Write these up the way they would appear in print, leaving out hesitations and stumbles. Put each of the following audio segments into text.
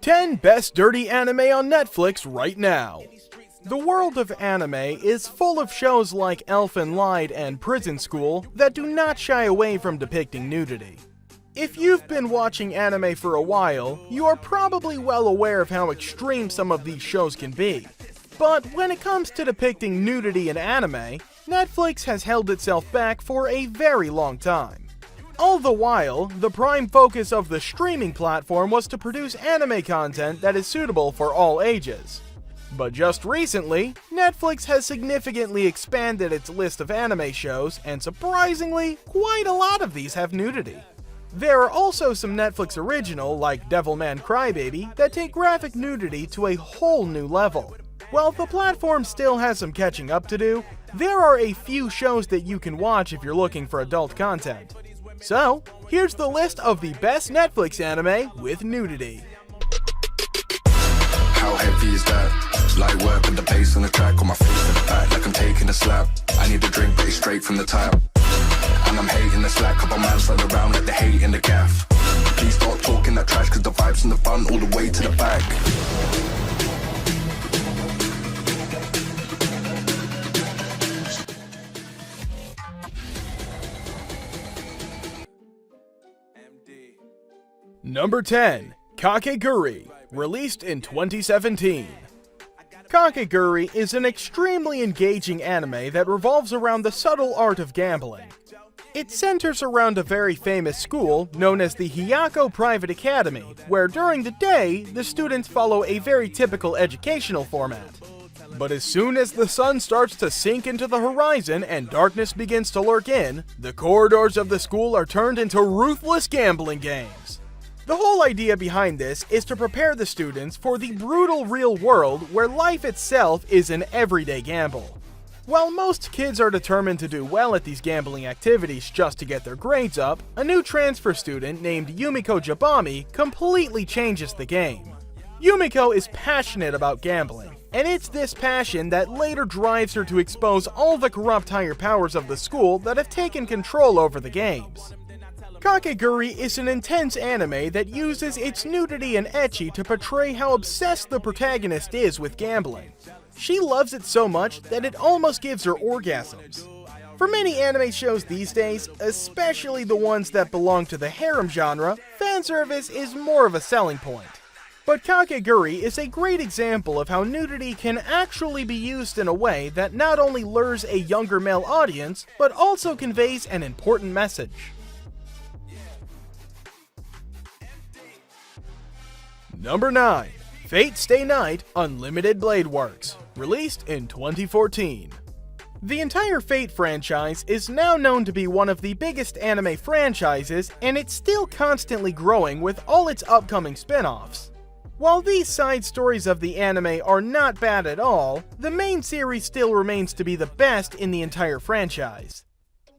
10 Best Dirty Anime on Netflix right now. The world of anime is full of shows like Elfen Lied and Prison School that do not shy away from depicting nudity. If you've been watching anime for a while, you are probably well aware of how extreme some of these shows can be. But when it comes to depicting nudity in anime, Netflix has held itself back for a very long time. All the while, the prime focus of the streaming platform was to produce anime content that is suitable for all ages. But just recently, Netflix has significantly expanded its list of anime shows, and surprisingly, quite a lot of these have nudity. There are also some Netflix original, like Devilman Crybaby, that take graphic nudity to a whole new level. While the platform still has some catching up to do, there are a few shows that you can watch if you're looking for adult content. So, here's the list of the best Netflix anime with nudity. How heavy is that? Light work with the bass on the track, on my face in the back like I'm taking a slap. I need a drink but it's straight from the tap. And I'm hating the slack, couple man slide around like the hate in the gaff. Please stop talking that trash cause the vibes and the fun all the way to the back. Number 10. Kakeguri, released in 2017. Kakeguri is an extremely engaging anime that revolves around the subtle art of gambling. It centers around a very famous school known as the Hyako Private Academy, where during the day, the students follow a very typical educational format. But as soon as the sun starts to sink into the horizon and darkness begins to lurk in, the corridors of the school are turned into ruthless gambling games. The whole idea behind this is to prepare the students for the brutal real world where life itself is an everyday gamble. While most kids are determined to do well at these gambling activities just to get their grades up, a new transfer student named Yumiko Jabami completely changes the game. Yumiko is passionate about gambling, and it's this passion that later drives her to expose all the corrupt higher powers of the school that have taken control over the games. Kakeguri is an intense anime that uses its nudity and ecchi to portray how obsessed the protagonist is with gambling. She loves it so much that it almost gives her orgasms. For many anime shows these days, especially the ones that belong to the harem genre, fanservice is more of a selling point. But Kakeguri is a great example of how nudity can actually be used in a way that not only lures a younger male audience, but also conveys an important message. Number 9. Fate Stay Night Unlimited Blade Works, released in 2014. The entire Fate franchise is now known to be one of the biggest anime franchises, and it's still constantly growing with all its upcoming spin-offs. While these side stories of the anime are not bad at all, the main series still remains to be the best in the entire franchise.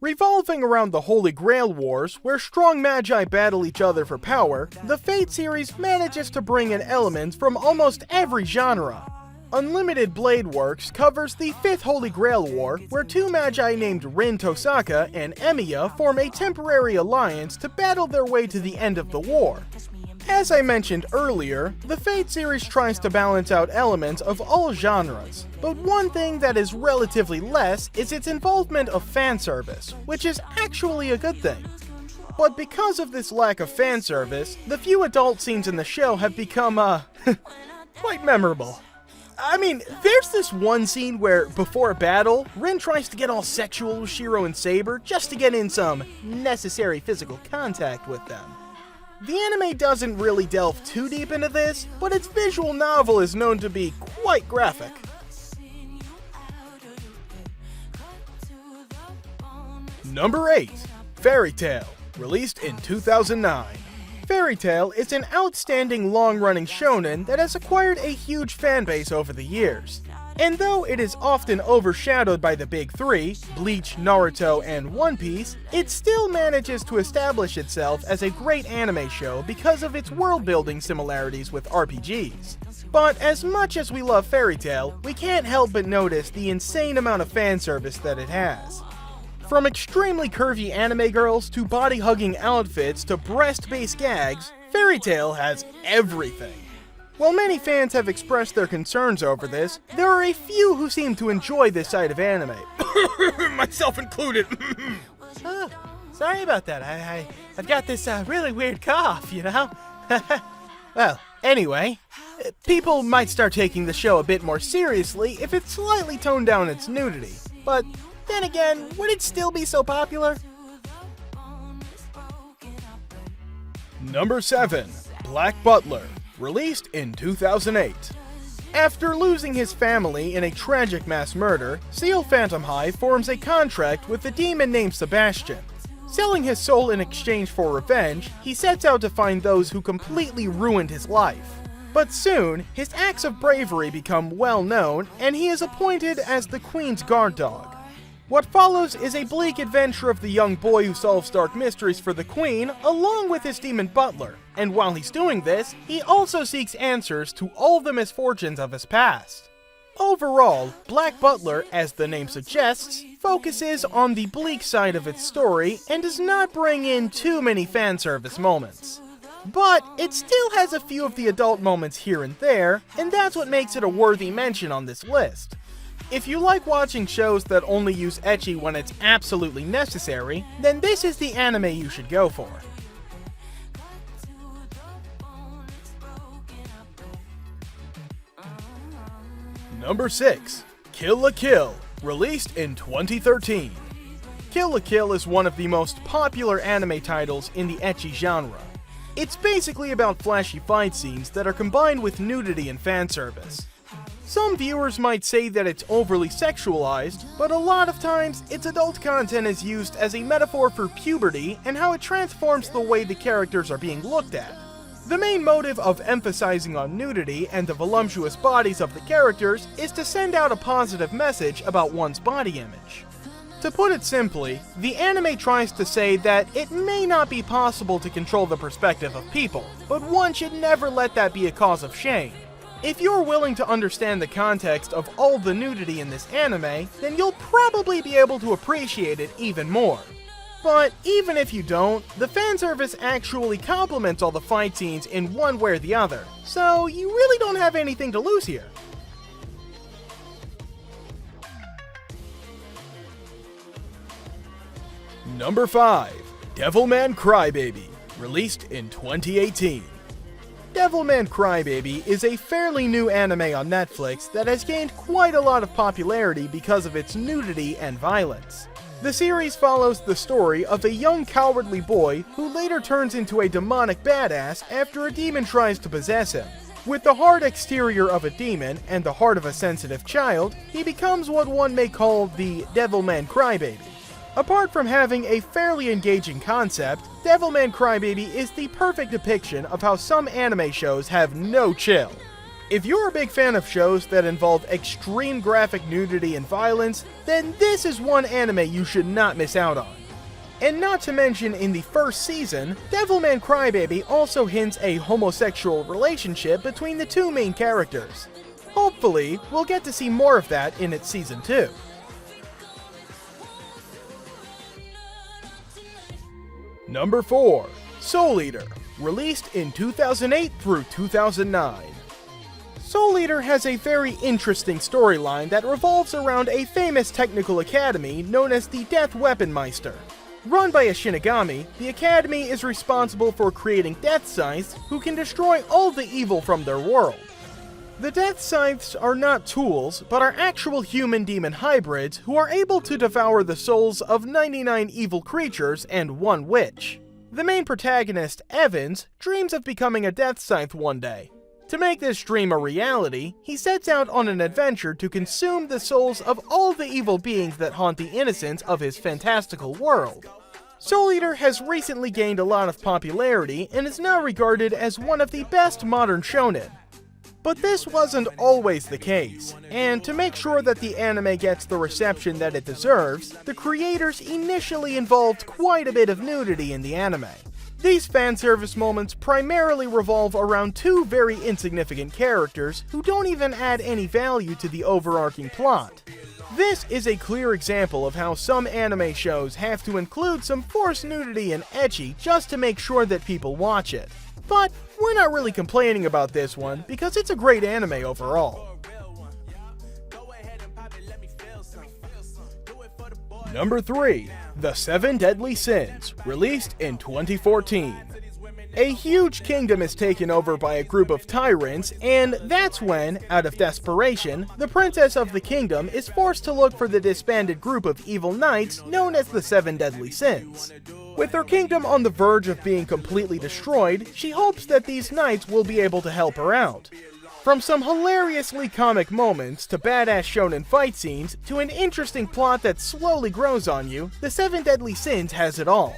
Revolving around the Holy Grail Wars, where strong magi battle each other for power, the Fate series manages to bring in elements from almost every genre. Unlimited Blade Works covers the 5th Holy Grail War, where two magi named Rin Tosaka and Emiya form a temporary alliance to battle their way to the end of the war. As I mentioned earlier, the Fate series tries to balance out elements of all genres, but one thing that is relatively less is its involvement of fanservice, which is actually a good thing. But because of this lack of fanservice, the few adult scenes in the show have become, quite memorable. I mean, there's this one scene where, before a battle, Rin tries to get all sexual with Shiro and Saber just to get in some necessary physical contact with them. The anime doesn't really delve too deep into this, but its visual novel is known to be quite graphic. Number 8. Fairy Tail, released in 2009. Fairy Tail is an outstanding long-running shonen that has acquired a huge fanbase over the years. And though it is often overshadowed by the big three, Bleach, Naruto, and One Piece, it still manages to establish itself as a great anime show because of its world-building similarities with RPGs. But as much as we love Fairy Tail, we can't help but notice the insane amount of fanservice that it has. From extremely curvy anime girls to body-hugging outfits to breast-based gags, Fairy Tail has everything. While many fans have expressed their concerns over this, there are a few who seem to enjoy this side of anime. Myself included. Oh, sorry about that. I've got this really weird cough, you know? Well, anyway, people might start taking the show a bit more seriously if it slightly toned down its nudity. But then again, would it still be so popular? Number 7. Black Butler, released in 2008. After losing his family in a tragic mass murder, Seal Phantom High forms a contract with a demon named Sebastian. Selling his soul in exchange for revenge, he sets out to find those who completely ruined his life. But soon, his acts of bravery become well known, and he is appointed as the Queen's guard dog. What follows is a bleak adventure of the young boy who solves dark mysteries for the Queen, along with his demon Butler. And while he's doing this, he also seeks answers to all the misfortunes of his past. Overall, Black Butler, as the name suggests, focuses on the bleak side of its story and does not bring in too many fan service moments. But it still has a few of the adult moments here and there, and that's what makes it a worthy mention on this list. If you like watching shows that only use ecchi when it's absolutely necessary, then this is the anime you should go for. Number 6. Kill la Kill, released in 2013. Kill la Kill is one of the most popular anime titles in the ecchi genre. It's basically about flashy fight scenes that are combined with nudity and fanservice. Some viewers might say that it's overly sexualized, but a lot of times, its adult content is used as a metaphor for puberty and how it transforms the way the characters are being looked at. The main motive of emphasizing on nudity and the voluptuous bodies of the characters is to send out a positive message about one's body image. To put it simply, the anime tries to say that it may not be possible to control the perspective of people, but one should never let that be a cause of shame. If you're willing to understand the context of all the nudity in this anime, then you'll probably be able to appreciate it even more. But even if you don't, the fanservice actually complements all the fight scenes in one way or the other, so you really don't have anything to lose here. Number 5. Devilman Crybaby, released in 2018. Devilman Crybaby is a fairly new anime on Netflix that has gained quite a lot of popularity because of its nudity and violence. The series follows the story of a young cowardly boy who later turns into a demonic badass after a demon tries to possess him. With the hard exterior of a demon and the heart of a sensitive child, he becomes what one may call the Devilman Crybaby. Apart from having a fairly engaging concept, Devilman Crybaby is the perfect depiction of how some anime shows have no chill. If you're a big fan of shows that involve extreme graphic nudity and violence, then this is one anime you should not miss out on. And not to mention, in the first season, Devilman Crybaby also hints a homosexual relationship between the two main characters. Hopefully, we'll get to see more of that in its season 2. Number 4. Soul Eater, released in 2008 through 2009. Soul Eater has a very interesting storyline that revolves around a famous technical academy known as the Death Weapon Meister. Run by a Shinigami, the academy is responsible for creating death scythes who can destroy all the evil from their world. The death scythes are not tools, but are actual human-demon hybrids who are able to devour the souls of 99 evil creatures and one witch. The main protagonist, Evans, dreams of becoming a death scythe one day. To make this dream a reality, he sets out on an adventure to consume the souls of all the evil beings that haunt the innocents of his fantastical world. Soul Eater has recently gained a lot of popularity and is now regarded as one of the best modern shonen. But this wasn't always the case, and to make sure that the anime gets the reception that it deserves, the creators initially involved quite a bit of nudity in the anime. These fanservice moments primarily revolve around two very insignificant characters who don't even add any value to the overarching plot. This is a clear example of how some anime shows have to include some forced nudity and ecchi just to make sure that people watch it. But we're not really complaining about this one because it's a great anime overall. Number 3. The 7 Deadly Sins, released in 2014. A huge kingdom is taken over by a group of tyrants, and that's when, out of desperation, the princess of the kingdom is forced to look for the disbanded group of evil knights known as the 7 Deadly Sins. With her kingdom on the verge of being completely destroyed, she hopes that these knights will be able to help her out. From some hilariously comic moments to badass shonen fight scenes to an interesting plot that slowly grows on you, the 7 Deadly Sins has it all.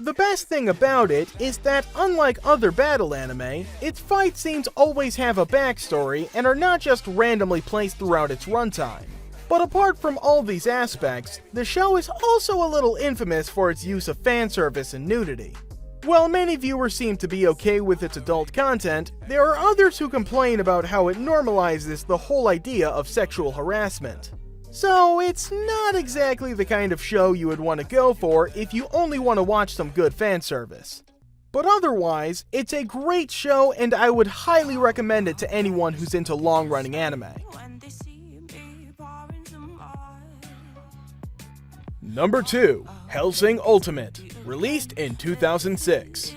The best thing about it is that, unlike other battle anime, its fight scenes always have a backstory and are not just randomly placed throughout its runtime. But apart from all these aspects, the show is also a little infamous for its use of fanservice and nudity. While many viewers seem to be okay with its adult content, there are others who complain about how it normalizes the whole idea of sexual harassment. So it's not exactly the kind of show you would want to go for if you only want to watch some good fanservice. But otherwise, it's a great show and I would highly recommend it to anyone who's into long-running anime. Number 2. Helsing Ultimate, released in 2006.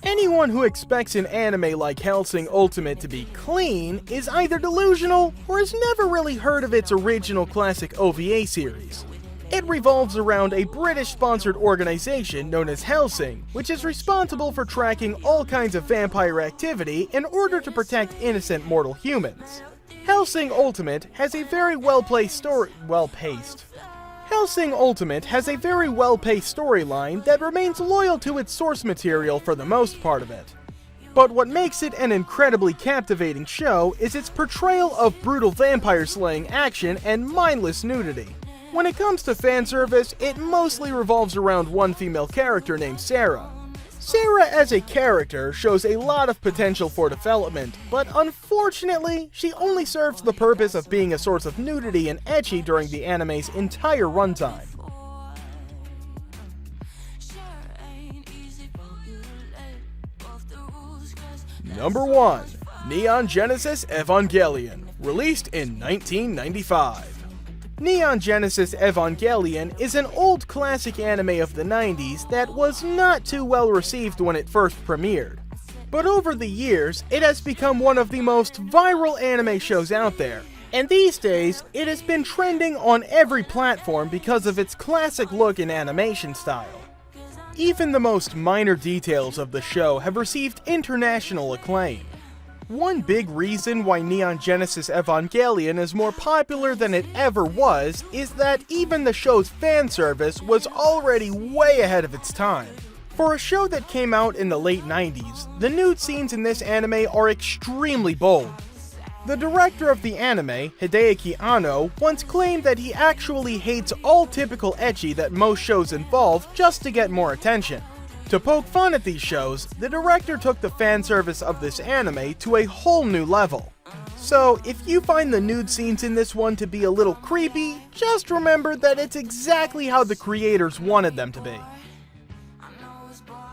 Anyone who expects an anime like Helsing Ultimate to be clean is either delusional or has never really heard of its original classic OVA series. It revolves around a British-sponsored organization known as Helsing, which is responsible for tracking all kinds of vampire activity in order to protect innocent mortal humans. Helsing Ultimate has a very well-paced storyline that remains loyal to its source material for the most part of it. But what makes it an incredibly captivating show is its portrayal of brutal vampire slaying action and mindless nudity. When it comes to fanservice, it mostly revolves around one female character named Sarah. Sarah as a character shows a lot of potential for development, but unfortunately, she only serves the purpose of being a source of nudity and ecchi during the anime's entire runtime. Number 1. Neon Genesis Evangelion, released in 1995. Neon Genesis Evangelion is an old classic anime of the 90s that was not too well received when it first premiered. But over the years, it has become one of the most viral anime shows out there, and these days, it has been trending on every platform because of its classic look and animation style. Even the most minor details of the show have received international acclaim. One big reason why Neon Genesis Evangelion is more popular than it ever was is that even the show's fan service was already way ahead of its time. For a show that came out in the late 90s, the nude scenes in this anime are extremely bold. The director of the anime, Hideaki Anno, once claimed that he actually hates all typical ecchi that most shows involve just to get more attention. To poke fun at these shows, the director took the fan service of this anime to a whole new level. So, if you find the nude scenes in this one to be a little creepy, just remember that it's exactly how the creators wanted them to be.